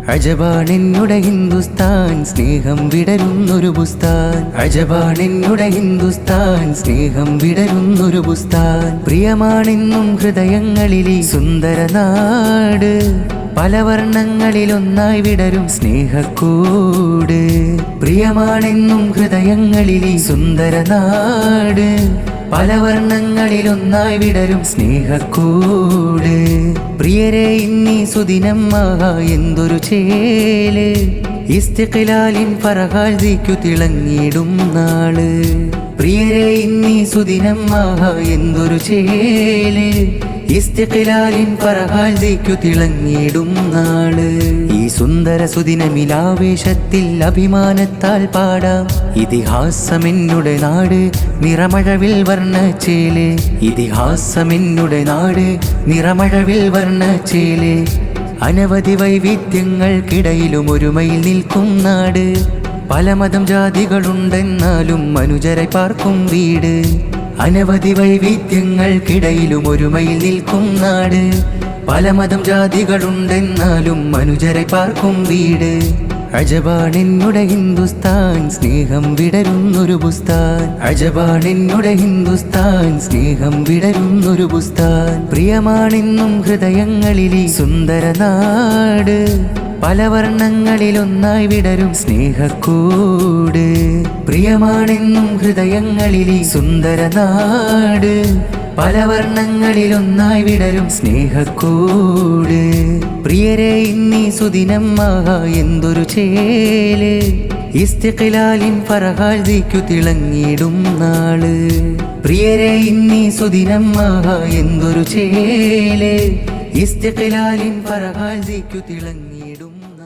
അജബാണെന്നുടെ ഹിന്ദുസ്ഥാൻ സ്നേഹം വിടരുന്നൊരു ബുസ്താൻ. അജബാണെന്നുടെ ഹിന്ദുസ്ഥാൻ സ്നേഹം വിടരുന്നൊരു ബുസ്താൻ. പ്രിയമാണെന്നും ഹൃദയങ്ങളിലെ സുന്ദര നാട്, പല വർണ്ണങ്ങളിലൊന്നായി വിടരും സ്നേഹക്കൂട്. പ്രിയമാണെന്നും ഹൃദയങ്ങളിലെ സുന്ദര നാട്, പല വർണ്ണങ്ങളിലൊന്നായി വിടരും സ്നേഹക്കൂട്. പ്രിയരെ ഇന്നീ സുദിനം മഹാ എന്തൊരു ചേല്, ഇസ്തിഖ്ലാലിൻ ഫറഹാൽ ദിക്കു തിളങ്ങിടും നാള്. പ്രിയരെ ഇന്നീ സുദിനം മഹാ എന്തൊരു ചേല്, ഇസ്തിഖ്ലാലിൻ ഫറഹാൽ ദിക്കു തിളങ്ങിടും നാള്. ഈ സുന്ദര സുദിനമിലാവേശത്തിൽ അഭിമാനത്താൽ പാടാം. ഇതിഹാസമെന്നുടെ നാട് നിറമഴവിൽ വർണ്ണച്ചേല്. ഇതിഹാസമെന്നുടെ നാട് നിറമഴവിൽ വർണ്ണച്ചേല്. അനവധി വൈവിധ്യങ്ങൾക്കിടയിലും ഒരുമയിൽ നിൽക്കും നാട്. പല മതം ജാതികളുണ്ടെന്നാലും മനുജരെ പാർക്കും വീട്. അനവധി വൈവിധ്യങ്ങൾക്കിടയിലും ഒരുമയിൽ നിൽക്കും നാട്. പല മതം ജാതികളുണ്ടെന്നാലും മനുജരെ പാർക്കും വീട്. അജബാണെന്നുടെ ഹിന്ദുസ്ഥാൻ സ്നേഹം വിടരുന്നൊരു ബുസ്താൻ. അജബാണെന്നുടെ ഹിന്ദുസ്ഥാൻ സ്നേഹം വിടരുന്നൊരു ബുസ്താൻ. പ്രിയമാണെന്നും ഹൃദയങ്ങളിലെ സുന്ദര നാട്, പല വർണ്ണങ്ങളിലൊന്നായി വിടരും സ്നേഹക്കൂട്. പ്രിയമാണെന്നും ഹൃദയങ്ങളിലെ സുന്ദര നാട്, പല വർണ്ണങ്ങളിലൊന്നായി വിടരും സ്നേഹക്കൂട്. പ്രിയരെ ഇന്നീ സുദിനം മഹാ എന്തൊരു ചേല്, ഇസ്തിഖ്ലാലിൻ ഫറഹാൽ ദിക്കു തിളങ്ങിടും നാള്. പ്രിയരെ ഇന്നീ സുദിനം മഹാ എന്തൊരു ചേല്, ഇസ്തിഖ്ലാലിൻ ഫറഹാൽ ദിക്കു തിളങ്ങി